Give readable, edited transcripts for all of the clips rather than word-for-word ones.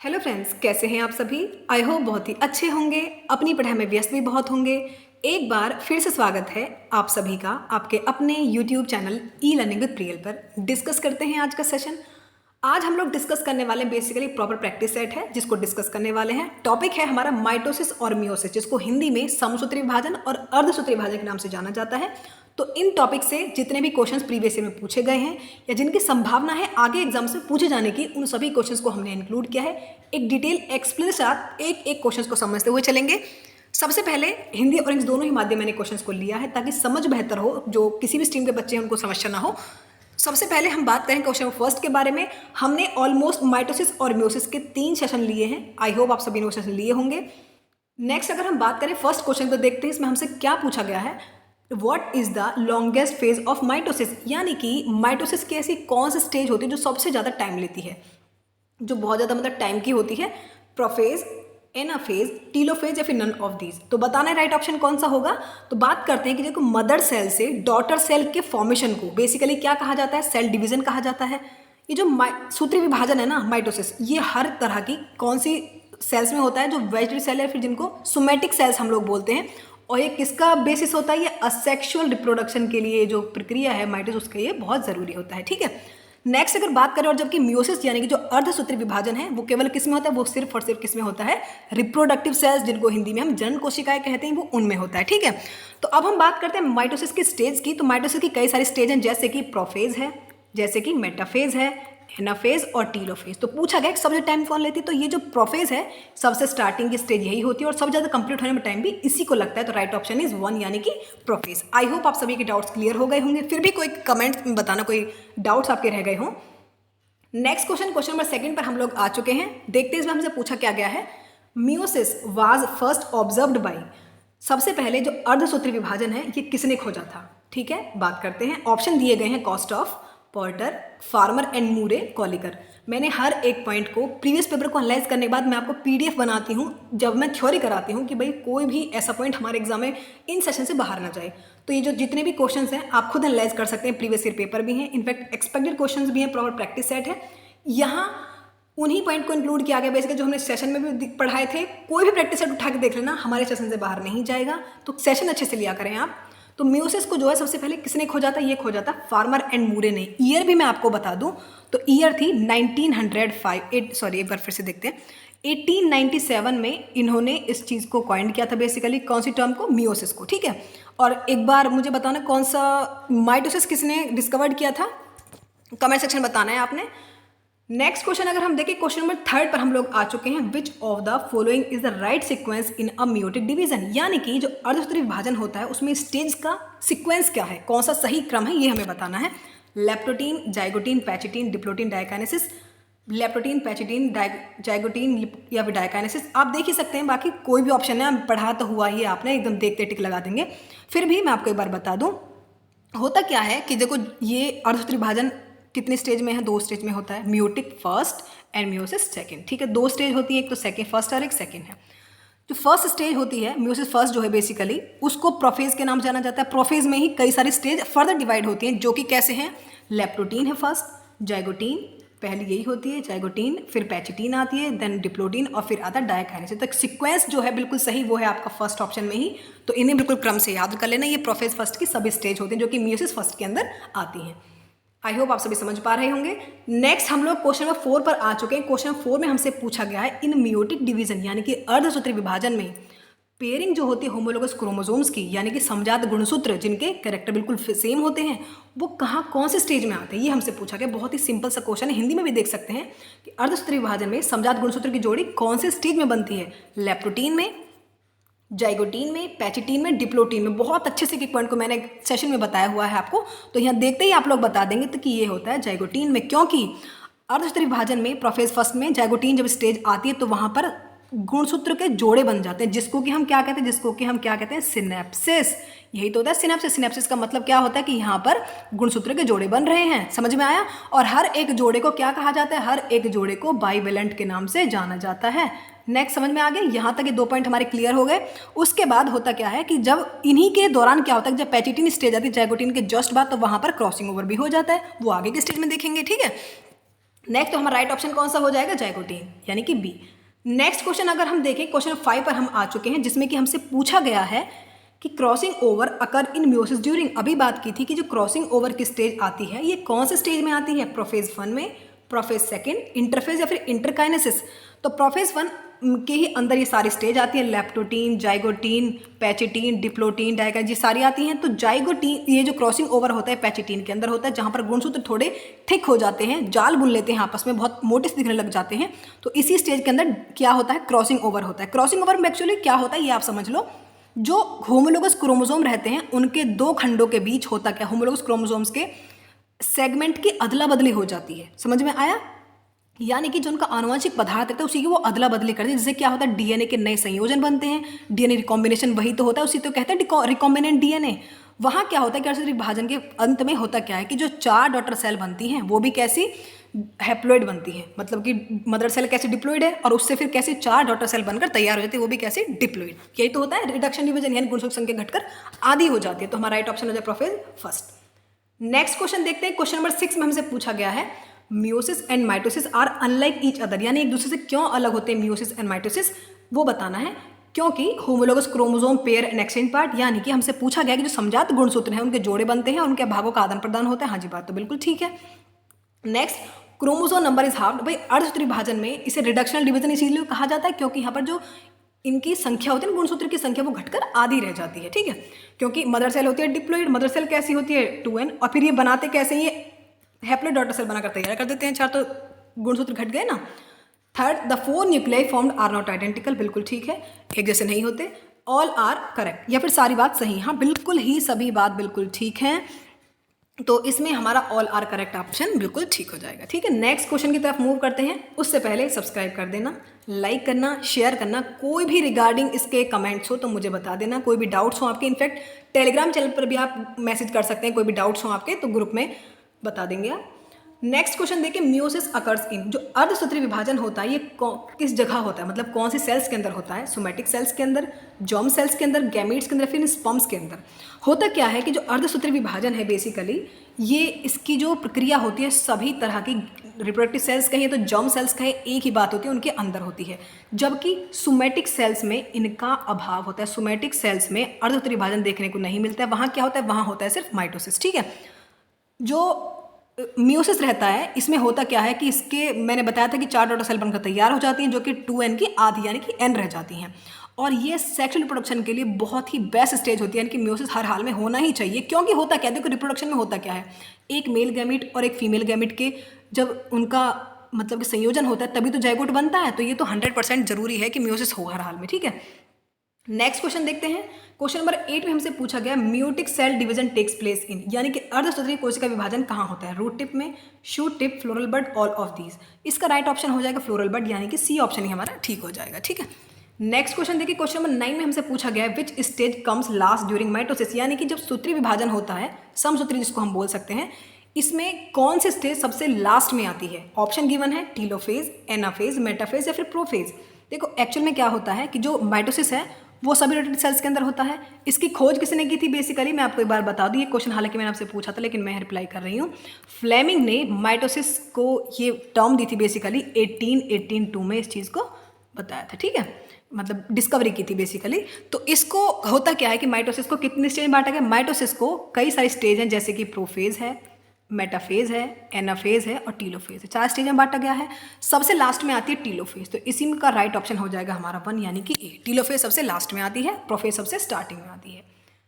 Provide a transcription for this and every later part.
Hello friends, कैसे हैं आप सभी। आई होप बहुत ही अच्छे होंगे, अपनी पढ़ाई में व्यस्त भी बहुत होंगे। एक बार फिर से स्वागत है आप सभी का आपके अपने YouTube channel e learning with Priyal पर। डिस्कस करते हैं आज का सेशन। आज हम लोग डिस्कस करने वाले हैं बेसिकली प्रॉपर प्रैक्टिस सेट है जिसको डिस्कस करने वाले हैं। टॉपिक है हमारा माइटोसिस और मियोसिस, जिसको हिंदी में समसूत्री विभाजन और अर्धसूत्री विभाजन के नाम से जाना जाता है। तो इन टॉपिक से जितने भी क्वेश्चंस प्रीवियस ईयर में पूछे गए हैं या जिनकी संभावना है आगे एग्जाम से पूछे जाने की, उन सभी क्वेश्चंस को हमने इंक्लूड किया है। एक डिटेल एक्सप्लेन के साथ एक एक क्वेश्चंस को समझते हुए चलेंगे। सबसे पहले हिंदी और इंग्लिश दोनों ही माध्यम मैंने क्वेश्चंस को लिया है ताकि समझ बेहतर हो, जो किसी भी स्ट्रीम के बच्चे हैं उनको समस्या ना हो। सबसे पहले हम बात करें क्वेश्चन फर्स्ट के बारे में। हमने ऑलमोस्ट माइटोसिस और मियोसिस के 3 सेशन लिए हैं। आई होप आप सभी ने वो सेशन लिए होंगे। नेक्स्ट अगर हम बात करें फर्स्ट क्वेश्चन तो देखते हैं इसमें हमसे क्या पूछा गया है। What is the longest phase of mitosis, यानी कि माइटोसिस की ऐसी कौन सी स्टेज होती है जो सबसे ज़्यादा टाइम लेती है, जो बहुत ज़्यादा मतलब टाइम की होती है। प्रोफेज, एनाफेज, टीलोफेज या फिर नन ऑफ दीज। तो बताना है राइट ऑप्शन कौन सा होगा। तो बात करते हैं कि देखो, मदर सेल से डॉटर सेल के फॉर्मेशन को बेसिकली क्या कहा जाता है, सेल डिवीजन कहा जाता है। ये जो सूत्री विभाजन है ना, माइटोसिस, ये हर तरह की कौन सी सेल्स में होता है, जो वेजिटेटिव सेल है, फिर जिनको सोमैटिक सेल्स हम लोग बोलते हैं। और ये किसका बेसिस होता है, ये असेक्सुअल रिप्रोडक्शन के लिए जो प्रक्रिया है माइटोसिस, उसके लिए बहुत ज़रूरी होता है। ठीक है। नेक्स्ट अगर बात करें, और जबकि मियोसिस यानी कि जो अर्धसूत्री विभाजन है वो केवल किस में होता है, वो सिर्फ और सिर्फ किस में होता है, रिप्रोडक्टिव सेल्स, जिनको हिंदी में हम जनन कोशिकाएं कहते हैं, वो उनमें होता है। ठीक है। तो अब हम बात करते हैं माइटोसिस की स्टेज की। तो माइटोसिस की कई सारी स्टेज हैं, जैसे कि प्रोफेज है, जैसे कि मेटाफेज है, एनाफेज और टीलोफेज। तो पूछा गया कि सबसे टाइम कौन लेती है, तो ये जो प्रोफेज है सबसे स्टार्टिंग की स्टेज यही होती है और सबसे ज़्यादा कंप्लीट होने में टाइम भी इसी को लगता है। तो राइट ऑप्शन इज 1 यानी कि प्रोफेज। आई होप आप सभी के डाउट्स क्लियर हो गए होंगे। फिर भी कोई कमेंट में बताना कोई डाउट्स आपके रह गए हों। नेक्स्ट क्वेश्चन नंबर 2 पर हम लोग आ चुके हैं। देखते हैं इसमें हमसे पूछा क्या गया है। Meiosis was first observed bye, सबसे पहले जो अर्धसूत्री विभाजन है ये किसने खोजा था। ठीक है, बात करते हैं। ऑप्शन दिए गए हैं कॉस्टॉफ, पोर्टर, फार्मर एंड मूरे, कॉलिकर। मैंने हर एक पॉइंट को प्रीवियस पेपर को एनालाइज करने के बाद मैं आपको पीडीएफ बनाती हूँ जब मैं थ्योरी कराती हूँ कि भाई कोई भी ऐसा पॉइंट हमारे एग्जाम में इन सेशन से बाहर ना जाए। तो ये जो जितने भी क्वेश्चंस हैं आप खुद एनालाइज कर सकते हैं। प्रीवियस ईयर पेपर भी हैं, इनफैक्ट एक्सपेक्टेड क्वेश्चंस भी हैं, प्रॉपर प्रैक्टिस सेट है। यहाँ उन्हीं पॉइंट को इंक्लूड किया गया बेसिकली जो हमने सेशन में भी पढ़ाए थे। कोई भी प्रैक्टिस सेट उठा के देख लेना, हमारे सेशन से बाहर नहीं जाएगा। तो सेशन अच्छे से लिया करें आप। तो मियोसिस को जो है सबसे पहले किसने खोजा था, ये खोजा था फार्मर एंड मूरे ने। ईयर भी मैं आपको बता दूं तो ईयर थी 1897 में इन्होंने इस चीज़ को कॉइन किया था, बेसिकली कौन सी टर्म को, मियोसिस को। ठीक है। और एक बार मुझे बताना कौन सा माइटोसिस किसने डिस्कवर्ड किया था, कमेंट सेक्शन बताना है आपने। नेक्स्ट क्वेश्चन अगर हम देखें, क्वेश्चन नंबर 3 पर हम लोग आ चुके हैं। Which of the following is the right sequence in a meiotic division, यानी कि जो अर्धसूत्री विभाजन होता है उसमें स्टेज का सीक्वेंस क्या है, कौन सा सही क्रम है, ये हमें बताना है। Leptotene, zygotene, pachytene, diplotene, diakinesis. Leptotene, pachytene, zygotene या फिर डायकाइनेसिस। आप देख ही सकते हैं, बाकी कोई भी ऑप्शन है, पढ़ा तो हुआ ही आपने, एकदम देखते टिक लगा देंगे। फिर भी मैं आपको एक बार बता दूं, होता क्या है कि देखो ये अर्धसूत्री विभाजन कितने स्टेज में है, 2 स्टेज में होता है, meiotic first and meiosis second. ठीक है, 2 स्टेज होती है, एक तो सेकंड फर्स्ट और एक सेकंड है। जो फर्स्ट स्टेज होती है मियोसिस फर्स्ट जो है बेसिकली उसको प्रोफेज के नाम जाना जाता है। प्रोफेज में ही कई सारी स्टेज फर्दर डिवाइड होती हैं, जो कि कैसे हैं, लेप्टोटीन है फर्स्ट, जाइगोटीन पहली यही होती है, जाइगोटीन, फिर पैचिटीन आती है, देन डिप्लोटीन और फिर आता है डायकाइनेसिस। तो सीक्वेंस जो है बिल्कुल सही वो है आपका फर्स्ट ऑप्शन में ही। तो इन्हें बिल्कुल क्रम से याद कर लेना। ये प्रोफेज फर्स्ट की सभी स्टेज होती हैं जो कि मियोसिस फर्स्ट के अंदर आती हैं। आई होप आप सभी समझ पा रहे होंगे। नेक्स्ट हम लोग क्वेश्चन नंबर 4 पर आ चुके हैं। क्वेश्चन 4 में हमसे पूछा गया है, इन मियोटिक डिवीजन यानी कि अर्धसूत्री विभाजन में पेयरिंग जो होती है होमोलोगस क्रोमोसोम्स की, यानी कि समजात गुणसूत्र जिनके कैरेक्टर बिल्कुल सेम होते हैं, वो कहाँ कौन से स्टेज में आते हैं, ये हमसे पूछा गया। बहुत ही सिंपल सा क्वेश्चन है, हिंदी में भी देख सकते हैं कि अर्धसूत्री विभाजन में समजात गुणसूत्र की जोड़ी कौन से स्टेज में बनती है, लेप्टोटीन में, जाइगोटीन में, पैचिटीन में, डिप्लोटीन में। बहुत अच्छे से एक पॉइंट को मैंने सेशन में बताया हुआ है आपको, तो यहाँ देखते ही आप लोग बता देंगे तो कि ये होता है जाइगोटीन में, क्योंकि अर्धसूत्री विभाजन में प्रोफेज फर्स्ट में जाइगोटीन जब स्टेज आती है तो वहाँ पर गुणसूत्र के जोड़े बन जाते हैं, जिसको कि हम क्या कहते हैं, सिनेप्सिस। यही तो होता है सिनेप्सिस। सिनेप्सिस का मतलब क्या होता है कि यहाँ पर गुणसूत्र के जोड़े बन रहे हैं, समझ में आया। और हर एक जोड़े को क्या कहा जाता है, हर एक जोड़े को बाइवेलेंट के नाम से जाना जाता है। नेक्स्ट समझ में आ गया, यहाँ तक ये 2 पॉइंट हमारे क्लियर हो गए। उसके बाद होता क्या है कि जब इन्हीं के दौरान क्या होता है, जब पैचिटीन स्टेज आती है जाइगोटीन के जस्ट बाद, तो वहाँ पर क्रॉसिंग ओवर भी हो जाता है, वो आगे के स्टेज में देखेंगे। ठीक है। नेक्स्ट तो हमारा राइट ऑप्शन कौन सा हो जाएगा, जाइगोटीन यानी कि बी। नेक्स्ट क्वेश्चन अगर हम देखें, क्वेश्चन 5 पर हम आ चुके हैं, जिसमें कि हमसे पूछा गया है कि क्रॉसिंग ओवर अकर इन म्यूसिस ड्यूरिंग, अभी बात की थी कि जो क्रॉसिंग ओवर की स्टेज आती है ये कौन से स्टेज में आती है, प्रोफेज 1 में, प्रोफेज 2, इंटरफेज या फिर इंटरकाइनेसिस। तो प्रोफेज 1 के ही अंदर ये सारी स्टेज आती है, लेप्टोटीन, जाइगोटीन, पैचिटीन, डिप्लोटीन, डाइगोटीन, ये सारी आती हैं। तो जाइगोटीन, ये जो क्रॉसिंग ओवर होता है पैचिटीन के अंदर होता है, जहाँ पर गुणसूत्र थोड़े थिक हो जाते हैं, जाल बुन लेते हैं आपस में, बहुत मोटे से दिखने लग जाते हैं। तो इसी स्टेज के अंदर क्या होता है, क्रॉसिंग ओवर होता है। क्रॉसिंग ओवर में एक्चुअली क्या होता है ये आप समझ लो, जो होमोलोगस क्रोमोसोम रहते हैं उनके दो खंडों के बीच होता क्या, होमोलोगस क्रोमोसोम्स के सेगमेंट की अदला बदली हो जाती है। समझ में आया? यानी कि जो उनका आनुवंशिक पदार्थ है उसी की वो अदला बदली करते हैं, जिससे क्या होता है, डीएनए के नए संयोजन बनते हैं। डीएनए रिकॉम्बिनेशन वही तो होता है, उसी तो कहते हैं रिकॉम्बिनेंट डीएनए। वहाँ क्या होता है कि अर्धसूत्री विभाजन के अंत में होता क्या है कि जो 4 डॉटर सेल बनती हैं वो भी कैसी, हैप्लॉइड बनती हैं। मतलब कि मदर सेल कैसे डिप्लॉइड है और उससे फिर कैसे 4 डॉटर सेल बनकर तैयार हो जाती है, वो भी कैसे, डिप्लॉइड। यही तो होता है रिडक्शन डिवीजन, यानी गुणसूत्र संख्या घटकर आधी हो जाती है। तो हमारा राइट ऑप्शन हो जाए प्रोफेज फर्स्ट। नेक्स्ट क्वेश्चन देखते हैं, क्वेश्चन नंबर 6 में हमसे पूछा गया है meiosis and mitosis are unlike each other, यानी एक दूसरे से क्यों अलग होते हैं मियोसिस एंड माइटोसिस, वो बताना है। क्योंकि homologous chromosome pair and exchange part, यानी कि हमसे पूछा गया कि जो समजात गुणसूत्र हैं उनके जोड़े बनते हैं और उनके भागों का आदान प्रदान होता है। हाँ जी, बात तो बिल्कुल ठीक है। Next, chromosome number is half, भाई अर्धसूत्री विभाजन में इसे रिडक्शनल डिवीजन इसीलिए कहा जाता है क्योंकि यहाँ पर जो इनकी संख्या होती है ना, गुणसूत्र की संख्या, वो घटकर आधी रह जाती है। ठीक है, क्योंकि मदर सेल होती है डिप्लॉइड, मदर सेल कैसी होती है 2n, और फिर ये बनाते कैसे, ये हैप्लॉइड डॉटर सेल बनाकर तैयार कर देते हैं 4, तो गुणसूत्र घट गए ना। Third, the 4 nuclei formed are not identical, बिल्कुल ठीक है, एक जैसे नहीं होते। ऑल आर करेक्ट, या फिर सारी बात सही, हाँ बिल्कुल ही सभी बात बिल्कुल ठीक है। तो इसमें हमारा ऑल आर करेक्ट ऑप्शन बिल्कुल ठीक हो जाएगा। ठीक है, नेक्स्ट क्वेश्चन की तरफ मूव करते हैं। उससे पहले सब्सक्राइब कर देना, लाइक करना, शेयर करना। कोई भी रिगार्डिंग इसके कमेंट्स हो तो मुझे बता देना, कोई भी डाउट्स हो आपके, इनफैक्ट टेलीग्राम चैनल पर भी आप मैसेज कर सकते हैं, कोई भी डाउट्स हो आपके तो ग्रुप में बता देंगे आप। नेक्स्ट क्वेश्चन देखिए, मियोसिस अकर्स इन, जो अर्धसूत्री विभाजन होता है ये किस जगह होता है, मतलब कौन सी सेल्स के अंदर होता है, सोमैटिक सेल्स के अंदर, जॉर्म सेल्स के अंदर, गैमीट्स के अंदर, फिर स्पर्म्स के अंदर। होता क्या है कि जो अर्धसूत्री विभाजन है बेसिकली ये, इसकी जो प्रक्रिया होती है सभी तरह की रिप्रोडक्टिव सेल्स कहें तो जॉर्म सेल्स कहें, एक ही बात होती है, उनके अंदर होती है। जबकि सोमैटिक सेल्स में इनका अभाव होता है, सोमैटिक सेल्स में अर्धसूत्री विभाजन देखने को नहीं मिलता है। वहाँ क्या होता है, वहाँ होता है सिर्फ माइटोसिस। ठीक है, जो मियोसिस रहता है इसमें होता क्या है कि इसके, मैंने बताया था कि 4 डॉटर सेल बनकर तैयार हो जाती हैं जो कि 2n की आधी यानी कि n रह जाती हैं। और ये सेक्सुअल रिप्रोडक्शन के लिए बहुत ही बेस्ट स्टेज होती है, यानी कि मियोसिस हर हाल में होना ही चाहिए। क्योंकि होता क्या है, देखो रिप्रोडक्शन में होता क्या है, एक मेल गैमिट और एक फीमेल गैमिट के जब उनका मतलब कि संयोजन होता है तभी तो जाइगोट बनता है। तो ये तो 100% जरूरी है कि मियोसिस हो हर हाल में। ठीक है, नेक्स्ट क्वेश्चन देखते हैं। क्वेश्चन नंबर 8 में हमसे पूछा गया meiotic cell division takes place in, यानी कि अर्धसूत्रीय कोशिका विभाजन कहाँ होता है, रूट टिप में, shoot tip, floral bud, all of these. इसका राइट ऑप्शन हो जाएगा फ्लोरल बड, यानी कि सी ऑप्शन ही हमारा ठीक हो जाएगा। ठीक है, नेक्स्ट क्वेश्चन देखिए, क्वेश्चन नंबर 9 में हमसे पूछा गया है which stage comes last during mitosis, यानी कि जब सूत्री विभाजन होता है, समसूत्री जिसको हम बोल सकते हैं, इसमें कौन सी स्टेज सबसे लास्ट में आती है। ऑप्शन गिवन है टीलोफेज, एनाफेज, मेटाफेज या फिर प्रोफेज। देखो एक्चुअल में क्या होता है कि जो माइटोसिस है वो सभी रोटेटेड सेल्स के अंदर होता है। इसकी खोज किसने की थी बेसिकली, मैं आपको एक बार बता दूं, ये क्वेश्चन हालांकि मैंने आपसे पूछा था लेकिन मैं रिप्लाई कर रही हूँ। फ्लेमिंग ने माइटोसिस को ये टर्म दी थी बेसिकली 1882 में इस चीज़ को बताया था। ठीक है, मतलब डिस्कवरी की थी बेसिकली। तो इसको होता क्या है कि माइटोसिस को कितने स्टेज में बांटा गया, माइटोसिस को कई सारे स्टेज हैं, जैसे कि प्रोफेज है, मेटाफेज है, एनाफेज है और टीलोफेज है, 4 स्टेज में बांटा गया है। सबसे लास्ट में आती है टीलोफेज, तो इसी का राइट ऑप्शन हो जाएगा हमारा 1 यानी कि ए। टीलोफेज सबसे लास्ट में आती है, प्रोफेज सबसे स्टार्टिंग में आती है।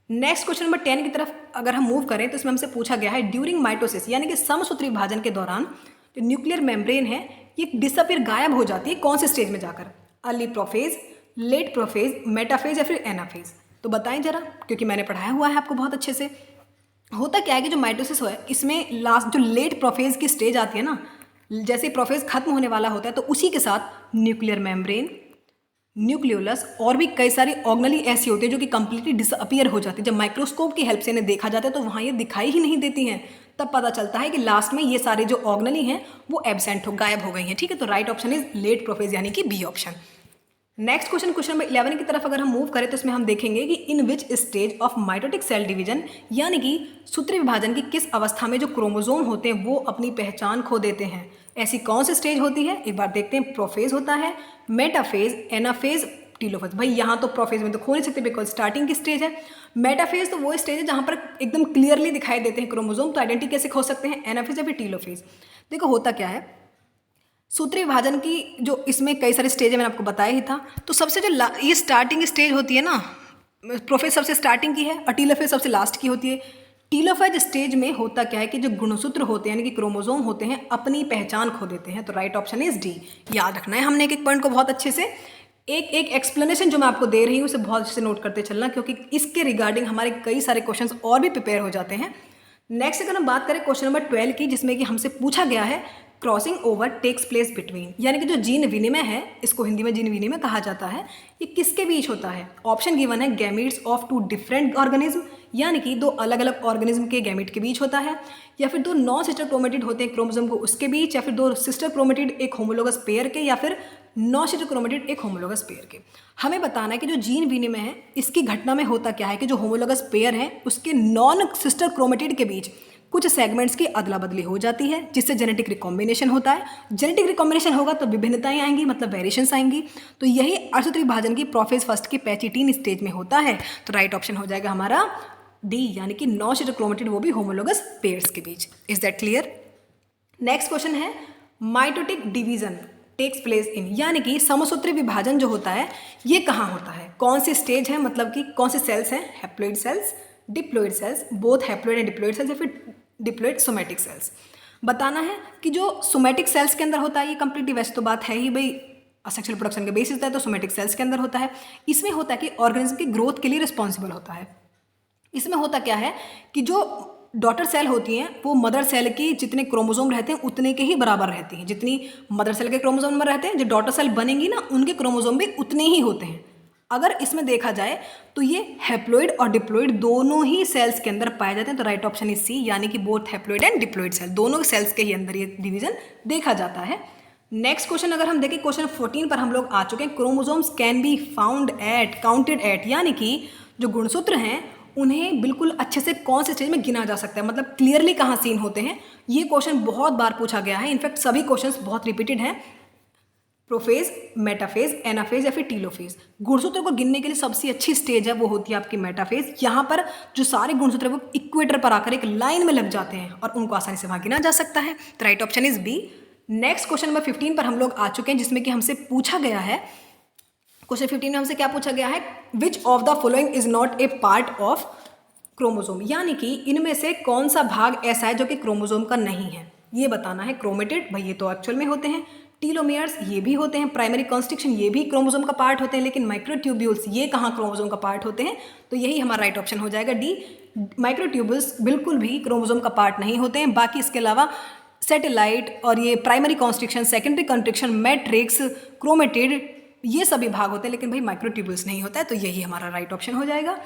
नेक्स्ट क्वेश्चन नंबर 10 की तरफ अगर हम मूव करें तो इसमें हमसे पूछा गया है ड्यूरिंग माइटोसिस, यानी कि समसूत्री विभाजन के दौरान जो न्यूक्लियर मेम्ब्रेन है ये डिसअपीयर, गायब हो जाती है कौन से स्टेज में जाकर, early prophase, late prophase, metaphase या फिर एनाफेज। तो बताएं जरा, क्योंकि मैंने पढ़ाया हुआ है आपको बहुत अच्छे से। होता क्या है कि जो माइटोसिस है इसमें लास्ट जो लेट प्रोफेज की स्टेज आती है ना, जैसे प्रोफेज खत्म होने वाला होता है तो उसी के साथ न्यूक्लियर मेम्ब्रेन, न्यूक्लियोलस और भी कई सारी ऑर्गेनेली ऐसी होती है जो कि कंप्लीटली डिसअपीयर हो जाती है। जब माइक्रोस्कोप की हेल्प से इन्हें देखा जाता है तो वहाँ ये दिखाई ही नहीं देती हैं, तब पता चलता है कि लास्ट में ये सारे जो ऑर्गेनेली हैं वो एब्सेंट हो, गायब हो गई हैं। ठीक है, तो right option is late prophase यानी कि B option. Next question, question number 11 की तरफ अगर हम मूव करें तो इसमें हम देखेंगे कि in which stage of mitotic cell division, यानी कि सूत्री विभाजन की किस अवस्था में जो क्रोमोसोम होते हैं वो अपनी पहचान खो देते हैं। ऐसी कौन सी स्टेज होती है, एक बार देखते हैं। प्रोफेज होता है, मेटाफेज, एनाफेज, टीलोफेज। भाई यहाँ तो प्रोफेज में तो खो नहीं सकते बिकॉज स्टार्टिंग की स्टेज है। मेटाफेज तो वो स्टेज है जहाँ पर एकदम क्लियरली दिखाई देते हैं क्रोमोसोम, तो आइडेंटिटी कैसे खो सकते हैं, एनाफेज या फिर टीलोफेज। देखो होता क्या है, सूत्री विभाजन की जो इसमें कई सारे स्टेज है, मैंने आपको बताया ही था। तो सबसे जो ये स्टार्टिंग स्टेज होती है ना, प्रोफेज सबसे स्टार्टिंग की है और टीलोफेज सबसे लास्ट की होती है। टीलोफेज स्टेज में होता क्या है कि जो गुणसूत्र होते हैं यानी कि क्रोमोसोम होते हैं अपनी पहचान खो देते हैं। तो राइट ऑप्शन इज डी। याद रखना है हमने एक एक पॉइंट को बहुत अच्छे से, एक एक एक्सप्लेनेशन जो मैं आपको दे रही हूँ उसे बहुत अच्छे से नोट करते चलना, क्योंकि इसके रिगार्डिंग हमारे कई सारे क्वेश्चंस और भी प्रिपेयर हो जाते हैं। नेक्स्ट अगर हम बात करें क्वेश्चन नंबर 12 की, जिसमें कि हमसे पूछा गया है crossing over takes place between, यानी कि जो जीन विनिमय है, इसको हिंदी में जीन विनिमय कहा जाता है, ये किसके बीच होता है। ऑप्शन गिवन है gametes of two different organism, यानी कि दो अलग अलग ऑर्गेनिज्म के गैमीट के बीच होता है, या फिर दो नॉन सिस्टर क्रोमेटिड होते हैं क्रोमोसोम को उसके बीच, या फिर दो सिस्टर क्रोमेटिड एक होमोलोगस पेयर के, या फिर नॉन सिस्टर क्रोमेटिड एक होमोलोगस पेयर के। हमें बताना है कि जो जीन विनिमय है इसकी घटना में होता क्या है कि जो होमोलोगस पेयर है उसके नॉन सिस्टर क्रोमेटिड के बीच कुछ सेगमेंट्स की अदला बदली हो जाती है, जिससे जेनेटिक रिकॉम्बिनेशन होता है। जेनेटिक रिकॉम्बिनेशन होगा तो विभिन्नताएं आएंगी, मतलब वेरिएशंस आएंगी। तो यही अर्धसूत्री विभाजन की प्रोफेज फर्स्ट की पैचिटीन स्टेज में होता है। तो राइट ऑप्शन हो जाएगा हमारा डी, यानी कि नॉन सिस्टर क्रोमेटिड, वो भी होमोलोगस पेयर्स के बीच। Is that clear? Next question है mitotic division takes place in, यानी कि समसूत्री विभाजन जो होता है ये कहाँ होता है, कौन सी स्टेज है, मतलब कि कौन से सेल्स हैं, haploid cells, diploid sales, both haploid and diploid sales, या फिर डिप्लॉइड सोमैटिक सेल्स। बताना है कि जो सोमैटिक सेल्स के अंदर होता है, ये कंप्लीटली वैसे तो बात है ही भाई, सेक्सुअल प्रोडक्शन के बेसिस है तो सोमैटिक सेल्स के अंदर होता है। इसमें होता है कि ऑर्गेनिज्म की ग्रोथ के लिए रिस्पॉन्सिबल होता है। इसमें होता क्या है कि जो डॉटर सेल होती हैं वो मदर सेल की जितने क्रोमोसोम रहते हैं उतने के ही बराबर रहती हैं। जितनी मदर सेल के क्रोमोसोम नंबर रहते हैं, जो डॉटर सेल बनेंगी ना उनके क्रोमोसोम भी उतने ही होते हैं। अगर इसमें देखा जाए तो ये हैप्लॉइड और डिप्लॉइड दोनों ही सेल्स के अंदर पाए जाते हैं। तो राइट ऑप्शन इज सी, यानी कि both haploid and diploid cell, दोनों सेल्स के ही अंदर ये डिवीजन देखा जाता है। नेक्स्ट क्वेश्चन अगर हम देखें, क्वेश्चन 14 पर हम लोग आ चुके हैं। Chromosomes can be found at counted at, यानी कि जो गुणसूत्र हैं उन्हें बिल्कुल अच्छे से कौन से स्टेज में गिना जा सकता है, मतलब क्लियरली कहाँ सीन होते हैं। ये क्वेश्चन बहुत बार पूछा गया है, इनफैक्ट सभी क्वेश्चंस बहुत रिपीटेड हैं। प्रोफेज, मेटाफेज, एनाफेज या फिर टीलोफेज। गुणसूत्र को गिनने के लिए सबसे अच्छी स्टेज है वो होती है आपकी मेटाफेज। यहाँ पर जो सारे गुणसूत्र है वो इक्वेटर पर आकर एक लाइन में लग जाते हैं और उनको आसानी से वहाँ गिना जा सकता है। तो right option is B. Next question number 15 पर हम लोग आ चुके हैं, जिसमें कि हमसे पूछा गया है, क्वेश्चन 15 में हमसे क्या पूछा गया है, which of the following is not a part of chromosome, यानी कि इनमें से कौन सा भाग ऐसा है जो कि क्रोमोसोम का नहीं है, ये बताना है। क्रोमेटिड भाई ये तो एक्चुअल में होते हैं, टीलोमियर्स ये भी होते हैं, प्राइमरी कॉन्स्ट्रिक्शन ये भी क्रोमोसोम का पार्ट होते हैं, लेकिन माइक्रोट्यूब्यूल्स ये कहाँ क्रोमोसोम का पार्ट होते हैं। तो यही हमारा राइट ऑप्शन हो जाएगा डी। माइक्रोट्यूब्यूल्स बिल्कुल भी क्रोमोसोम का पार्ट नहीं होते हैं। बाकी इसके अलावा सैटेलाइट और ये primary constriction, secondary constriction, matrix, chromatid ये सभी भाग होते हैं, लेकिन भाई माइक्रोट्यूब्यूल्स नहीं होता है। तो यही हमारा राइट ऑप्शन हो जाएगा।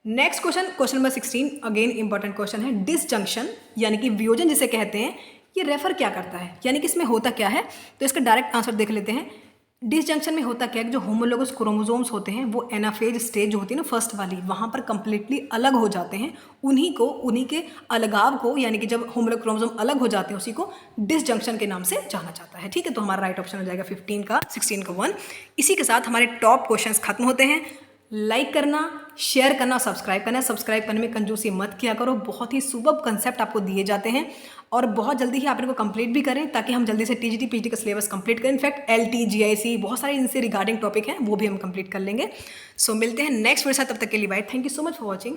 Next question, question number 16 again important question है। डिसजंक्शन यानी कि वियोजन जिसे कहते हैं, ये रेफर क्या करता है, यानी कि इसमें होता क्या है। तो इसका डायरेक्ट आंसर देख लेते हैं। डिसजंक्शन में होता क्या है कि जो होमोलोगस क्रोमोसोम्स होते हैं वो एनाफेज स्टेज जो होती है ना फर्स्ट वाली, वहाँ पर कंप्लीटली अलग हो जाते हैं। उन्हीं के अलगाव को, यानी कि जब होमोलोगस क्रोमोसोम अलग हो जाते हैं उसी को डिसजंक्शन के नाम से जाना जाता है। ठीक है, तो हमारा राइट ऑप्शन हो जाएगा 15 का 16 का 1। इसी के साथ हमारे टॉप क्वेश्चंस खत्म होते हैं। लाइक करना, शेयर करना, सब्सक्राइब करना। सब्सक्राइब करने में कंजूसी मत किया करो, बहुत ही सुबह कंसेप्ट आपको दिए जाते हैं और बहुत जल्दी ही आप इनको कंप्लीट भी करें ताकि हम जल्दी से टीजीटी पीजी का सिलेबस कंप्लीट करें। इनफैक्ट एलटी, जीआईसी बहुत सारे इनसे रिगार्डिंग टॉपिक हैं वो भी हम कंप्लीट कर लेंगे। सो मिलते हैं नेक्स्ट वीडियो साथ, तब तक के लिए bye. Thank you so much for watching.